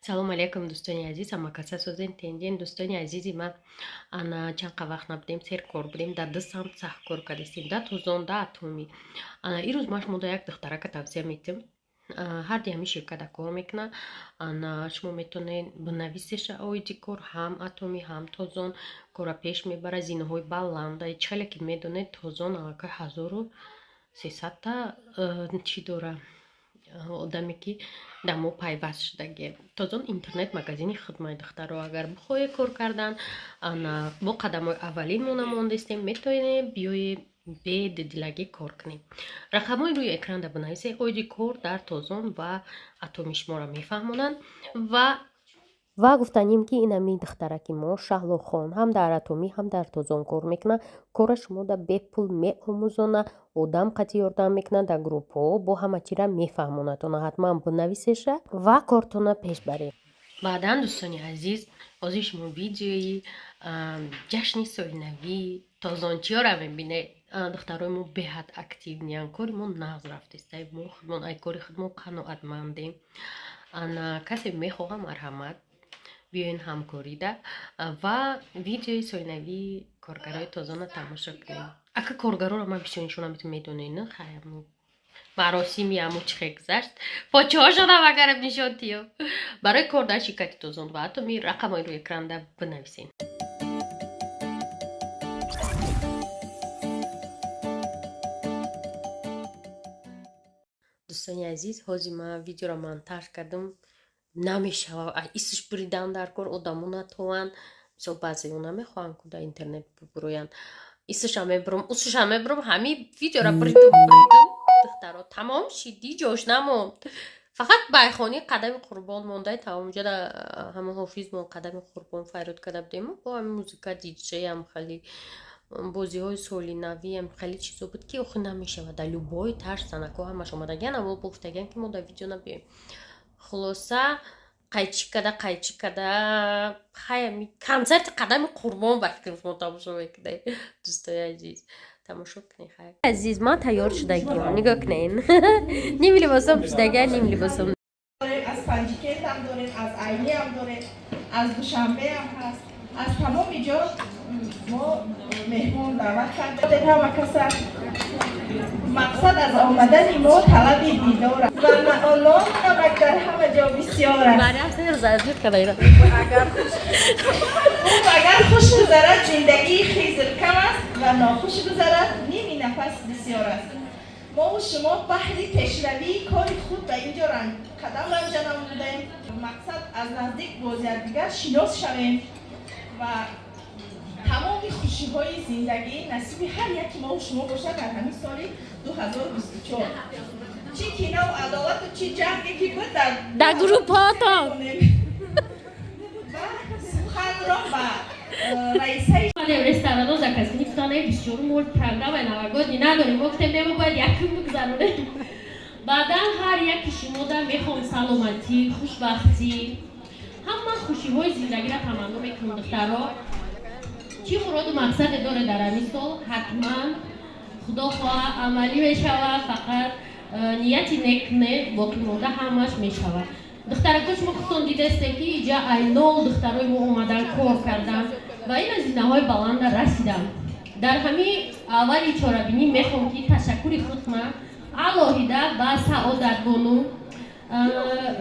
салом алейкум дӯстони азиз, ҳамакаса созен тендин дӯстони азизи ман ана чанқа вақт набудем сер кор будем дар ду самт саҳ кор кардастем да тӯзон да атоми ана ирӯз ман шумо да як духтарака тавсия метим ҳарди ҳами ширката кор мекуна ана шумо метонед бинависеша оиди кор ҳам атоми ҳам тӯзон кора пеш мебара зинаҳои баланда чхеле ки медонед тӯзон алака 1300-та чӣ дора одаме ки дар мо пайваст шудаге тозон интернет магазини хидмати духтаро агар бихоҳе кор кардан бо қадамҳои аввалинмо намондастем метавонем биёе бе дидилагӣ кор кунем. рақамҳои рӯи экранда бинависед оиди кор дар тозон ва атоми шуморо мефаҳмонанд ва гуфтанем ки инами духтараки мо шаҳлохон ҳам дар атомӣ ҳам дар тӯзон кор мекуна кора шумо да бепул меомӯзона одам қати ёрдам мекуна дар группҳо бо ҳама чира мефаҳмонад тона ҳатман бинависеша ва кортона пеш баред. баъдан дӯстони азиз ҳозир шумо видеои ҷашни солинавии тӯзончиёро мебинед. духтарои мо беҳад активниан кори мо нағз рафтаста мо худмон ай кори худмо қаноатмандем касе мехоҳа марҳамат биёин ҳамкорида ва видеои солинавии коргарои тӯзонро тамошо кунем. ака коргароро ман бисёр нишона медонед на хаяму маросими аму чихе гузашт почоҳо шудам агарам нишон тиё барои кор дар ширкати тӯзон ва атоми рақамҳои рӯи экранда бинависем. дӯстони азиз ҳозир ман видеоро монтаж кардам намешава исш биридан дар кор одамо натован мисол баъзеҳо намехоҳанд ку дар интернет бибуроянд исша мебурам усша мебурам ҳами видеоро бридум духтаро тамом шиди ҷош намонд фақат байхони қадами Курбон монда тамомҷа да ҳама ҳофиз мо қадами Курбон файрод карда будем бо ҳами музика диҷеям хали бозиҳои солинавиям хали чизо буд ки охир намешава да любой таш санако ҳамаш омадагиан амо гуфтагиан ки мо дар видео набиёем хулоса қайчи када хаями консерти қадами Курбон ба фикр мо тамошо мекунем. дӯстони азиз тамошо кунем. хай азиз ман тайёр шудагиам нигоҳ кунем ним либосом пӯшидагиам ним либосом аз панҷикет ҳам дорем аз айни ҳам дорем аз душанбе ҳам ҳаст аз тамоми ҷо мо меҳмон даъват кардем ҳама каса мақсад аз омадани мо талаби дидор аст ва маънон намак дар ҳама ҷо бисёр аст агар хуш гузарад зиндагии хизркам аст ва нохуш гузарад ними нафас бисёр аст мо шумо баҳри пешравии кори худ ба ин ҷо қадам ранҷа намудем мақсад аз наздик боз якдигар шинос шавем ва тамоми хушиҳои зиндагӣ насиби ҳар яки мо шумо бошад дар ҳамин соли 2024 чӣ кинову адолату чӣ ҷанге ки буд дар группҳоатон ва суханро ба раисаи ресторанҳо заказнӣ кутанаи бисёр мол программаи навагоди надорем мо гуфтем немо бояд якум бигзаронем баъдан ҳар яки шумо да мехоҳам саломатӣ хушбахтӣ ҳама хушиҳои зиндагиро таманно мекунем духтаро чӣ муроду мақсаде доред дар ҳамин сол ҳатман худо хоҳа амалӣ мешавад фақат нияти нек не боқӣ монда ҳамаш мешавад. духтарако шумо худтон дидастем ки иҷа айнол духтарои мо омадан кор кардан ва ин зинаҳои баланда расидан. дар ҳамин аввали чорабинӣ мехоҳам ки ташаккури худ кунам алоҳида ба саодатбону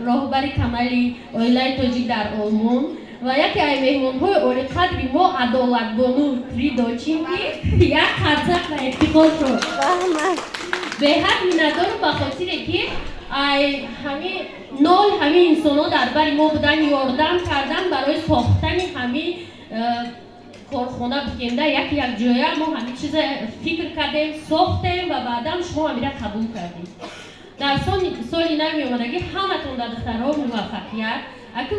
роҳбари канали оилаи тоҷик дар олмон ва яке аз меҳмонҳои олиқадри мо адолатбону тридочин ки як қарсак ва ифтихор шуд. беҳад миннатдорам ба хотире ки ҳамин нол ҳамин инсонҳо дар бари мо будан ёрдам кардан барои сохтани ҳамин корхона бикенда як ҷоя мо ҳамин чиза фикр кардем сохтем ва баъдан шумо ҳамира қабул кардем. дар соли нави омадагӣ ҳаматон дар духтарҳо муваффақият ака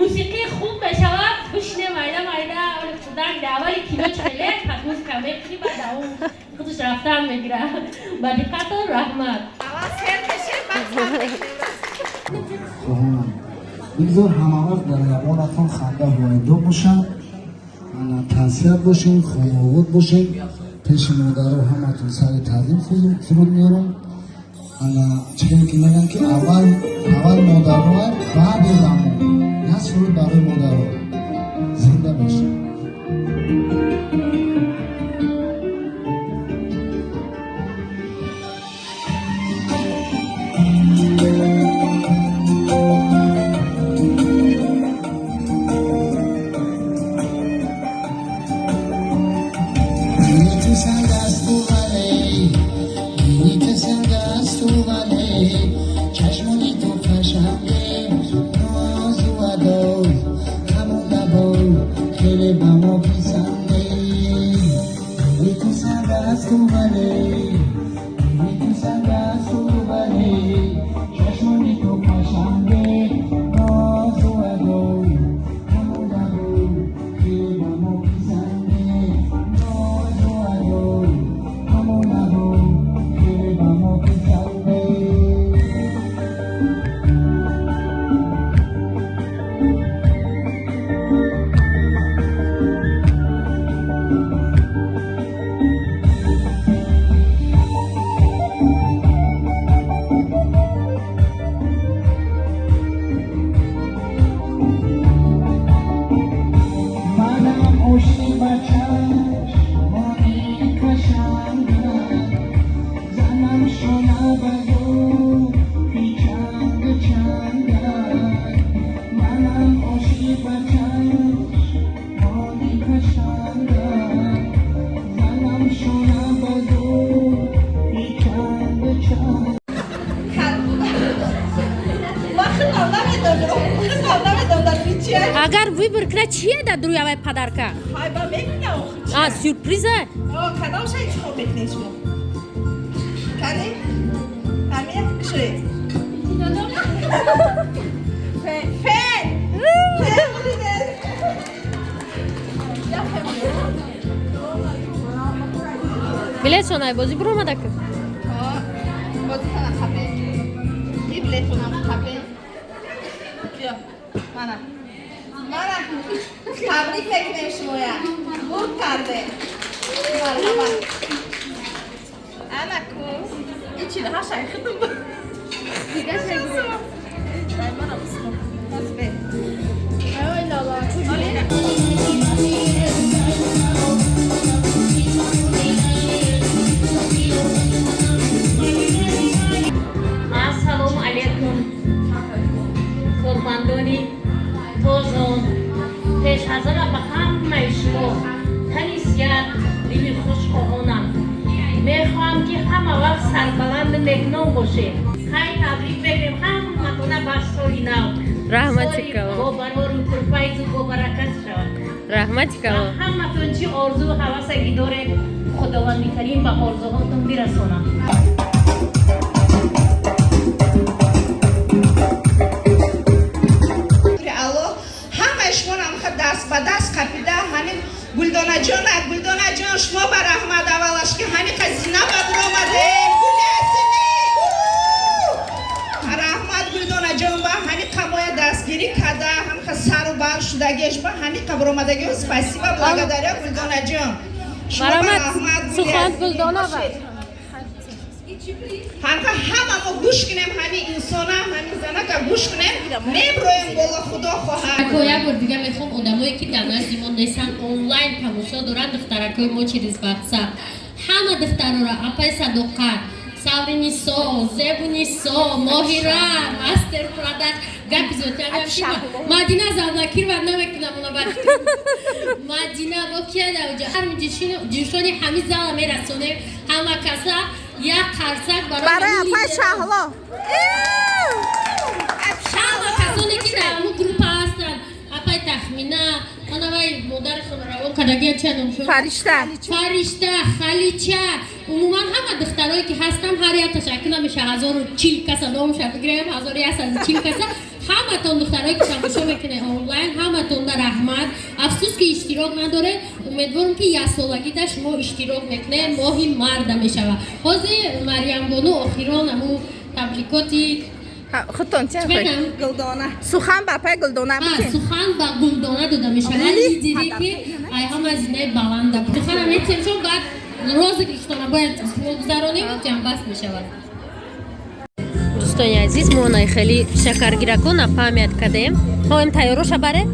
мусиқӣ хуб мешавад бишинем майда худан аввали кино чхеле пас музика мехӯни баъд он худаш рафтан мегира ба диққатон раҳмат. бигзор ҳамавақт дар ябонатон ханда ҳоида бошад тансият бошем хонавод бошем пеши модаро ҳаматон сари таълим фуруд меорам چیکار که میگن که اول مادرها بعد ادامه نه سرود برای مادرها زنده بشه. اگر ویبر کنه چیه در روی اوی پدرکه؟ های با ببینم آه سورپریزه؟ کدام شاید شما بکنید شما کنید؟ همین کشوید فن بودیده بلیتشون بازی برو اومده که بازی کنم خبه این بلیتونم خبه بیا منم تبریک بکنیم شمایا بود کرده مرحبا انا کو این چی ها شایخه دو دیگه شایخه منم بسکم بس به اوه لالا السلام علیکم قرباندونی توزون پیش حضر به همه شما تنیسیت دیوی خوش خواهانم میخواهم که همه وقت سربلند مگنون باشه خیلی تبریک بگیم همه تونه بر سالی نو رحمتی که با برار و پرفایز و با برکت شد رحمتی که همه تون چی آرزو و حواسگی داره خداوندی کریم به آرزوهاتون برسونم دست به دست قپیده همین گلدانه جان شما بر احمد اولش که همین قزینه بدر آمده بر احمد گلدانه جان با همین قمای دستگیری کده هم سر و بر شدگیش با همین قبر آمدگی و سپاسی و بلاگداری گلدانه جان شما بر احمد سخن گلدانه همه ما گوش کنیم همین انسان همین زنه که گوش کنیم میبرویم بالا خدا خواهد یک بار دیگه میخوام آدمایی که در نزدیمان نیستن آنلاین تماشا دارن دخترکای ما چیز واتساپ همه دخترها را اپای صداقت ساورینیسا زبونیسا ماهیره مستر پرادکت گپی زودتر مدینه زمکیر و نمیکنم اونا برد مدینه با کیه در اونجا همین جوشانی همین زل میرسونه همه کسا یک قرصک برای اپای شهلا همه کسانی که در همون گروپ هستن اپای تخمینه آنوای مادر خود روان کدگی چه نام شد؟ فرشته خلیچه عموما همه دخترهایی که هستن هر یک تشکیل نمیشه 1040 کسا نامشه بگیریم 1140 کسا همه تون دخترهایی که تماشا میکنه آنلاین همه تون در رحمت افسوس که اشتراک نداره امیدوارم که یک سالگی در شما اشتراک میکنه ماهی مرد میشوه حاضر مریم بانو آخران همون تبلیغاتی خودتون چه خواهید؟ گلدانه سخن با پای گلدانه بکنید سخن با گلدانه داده میشه ولی دیدی که ای هم از اینه بلنده سخن هم ایتیم چون بعد روز ریختانه باید بگذرانیم و جنبست میشود دوستانی عزیز ما خیلی شکرگیرکو نفهمید کردیم ها این تیاروش بره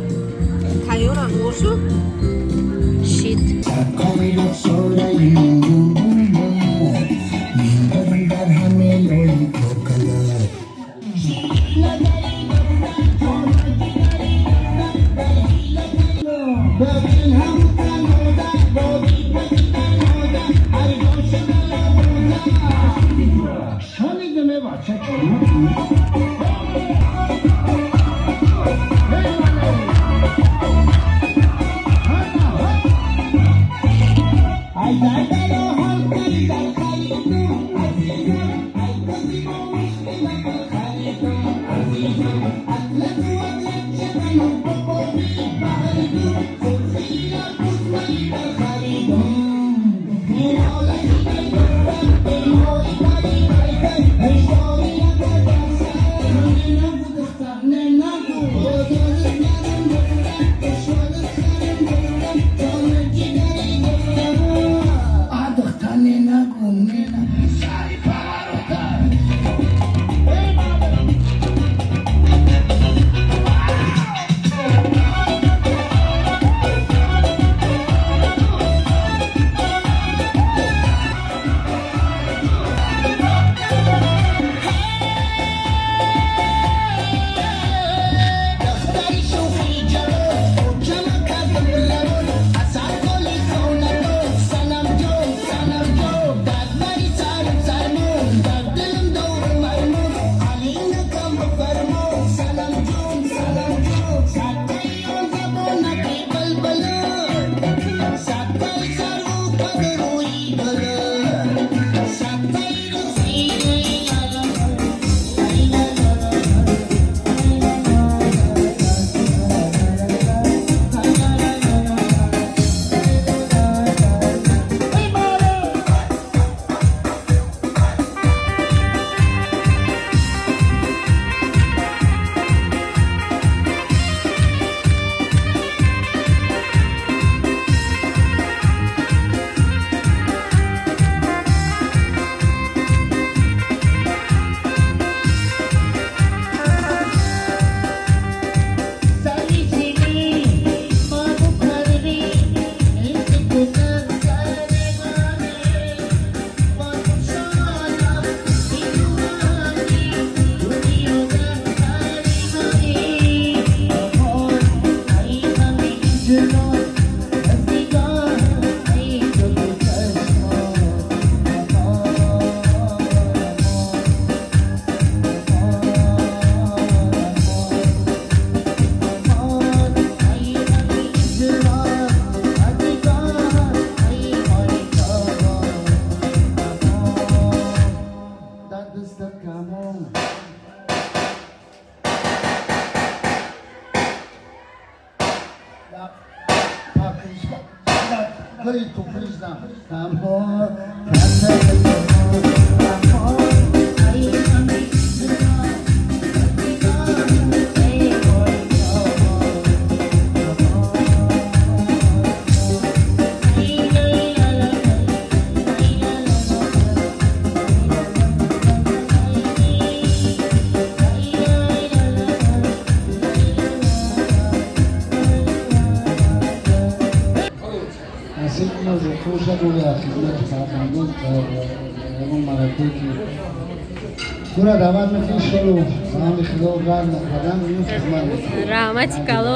تیارم باشو شید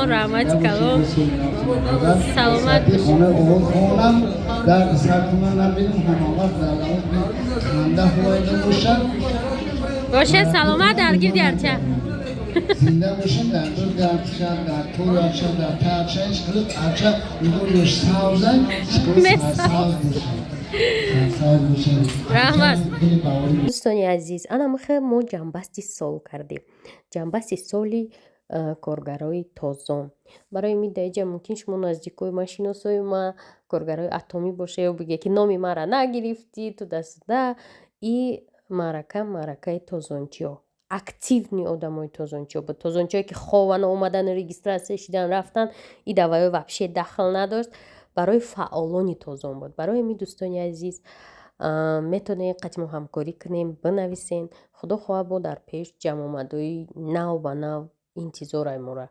رحمتی کلو سلامت در سرخونه نبیدیم همه در خنده هوایده باشد باشه سلامت درگیر دیارچه زنده باشیم در دور درچه در طور آچه در ترچهش کلوب آچه میگویش سازن رحمت دوستانی عزیز انا مخه ما جمبستی سال کردیم جمبستی سالی کارگرای تازه برای میدهیجه ممکن شما نزدیکای ما شناسای ما کارگرای اتمی باشه یا بگه که نامی مرا نگرفتی تو دست ده ای مرکه تازانچیا اکتیو نی آدمای تازانچیا با تازانچیا که خواهن اومدن رجیستراسیون شدن رفتن ای دوای وحشی دخل نداشت برای فعالانی تازان بود برای می دوستانی عزیز метонем қатиму ҳамкорӣ кунем, бинависен. худо хоҳа бо дар пеш ҷамъомадҳои нав ба нав интизораи мора.